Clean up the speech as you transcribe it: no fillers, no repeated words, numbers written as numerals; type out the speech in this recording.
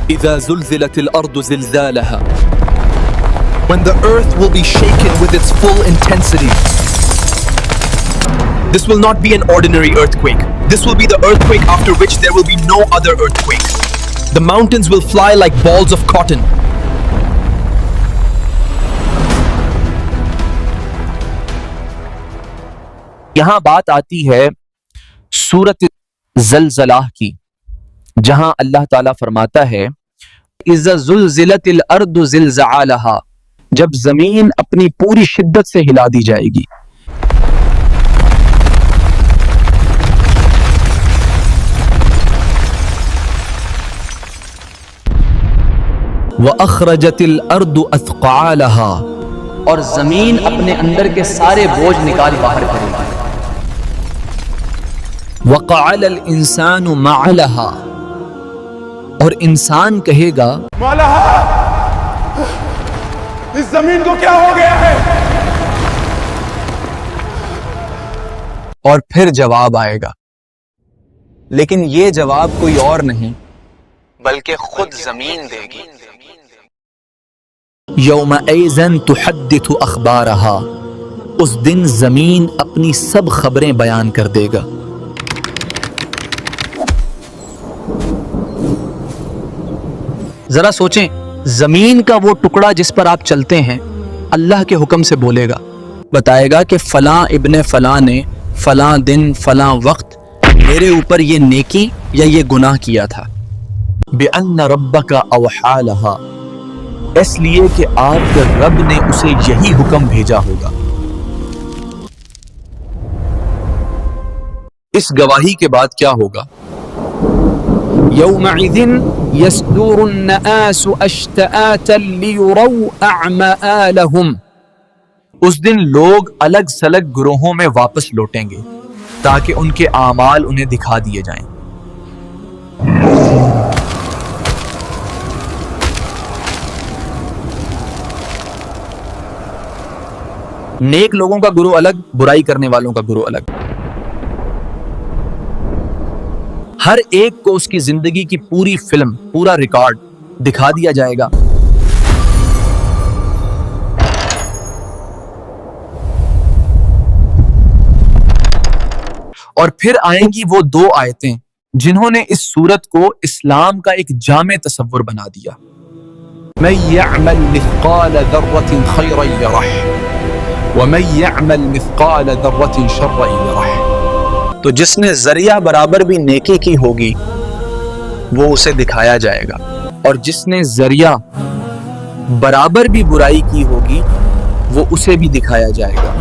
إذا زلزلت الأرض زلزالها. When the earth will be shaken with its full intensity. This will not be an ordinary earthquake. This will be the earthquake after which there will be no other earthquake. The mountains will fly like balls of cotton. یہاں بات آتی ہے سورۃ زلزلہ کی، جہاں اللہ تعالیٰ فرماتا ہے اذا زلزلت الارض زلزالها، جب زمین اپنی پوری شدت سے ہلا دی جائے گی۔ وأخرجت الأرض أثقالها، اور زمین اپنے اندر کے سارے بوجھ نکال باہر کرے گی۔ وقعل الإنسان ما لها، اور انسان کہے گا مولا اس زمین کو کیا ہو گیا ہے؟ اور پھر جواب آئے گا، لیکن یہ جواب کوئی اور نہیں بلکہ خود زمین دے گی۔ یومئذ تحدث اخبارها، اس دن زمین اپنی سب خبریں بیان کر دے گا۔ ذرا سوچیں، زمین کا وہ ٹکڑا جس پر آپ چلتے ہیں اللہ کے حکم سے بولے گا، بتائے گا کہ فلاں ابن فلاں نے فلاں دن فلاں وقت میرے اوپر یہ نیکی یا یہ گناہ کیا تھا۔ بِأَنَّ رَبَّكَ أَوْحَىٰ لَهَا، اس لیے کہ آپ کے رب نے اسے یہی حکم بھیجا ہوگا۔ اس گواہی کے بعد کیا ہوگا؟ یومئذ یصدر الناس اشتآتا لیروا اعمالهم، اس دن لوگ الگ سلگ گروہوں میں واپس لوٹیں گے تاکہ ان کے اعمال انہیں دکھا دیے جائیں۔ نیک لوگوں کا گروہ الگ، برائی کرنے والوں کا گروہ الگ۔ ہر ایک کو اس کی زندگی کی پوری فلم، پورا ریکارڈ دکھا دیا جائے گا۔ اور پھر آئیں گی وہ دو آیتیں جنہوں نے اس صورت کو اسلام کا ایک جامع تصور بنا دیا۔ من يعمل مثقال ذرة خيرا يره ومن يعمل مثقال ذرة شرا يره، تو جس نے ذریعہ برابر بھی نیکی کی ہوگی وہ اسے دکھایا جائے گا، اور جس نے ذریعہ برابر بھی برائی کی ہوگی وہ اسے بھی دکھایا جائے گا۔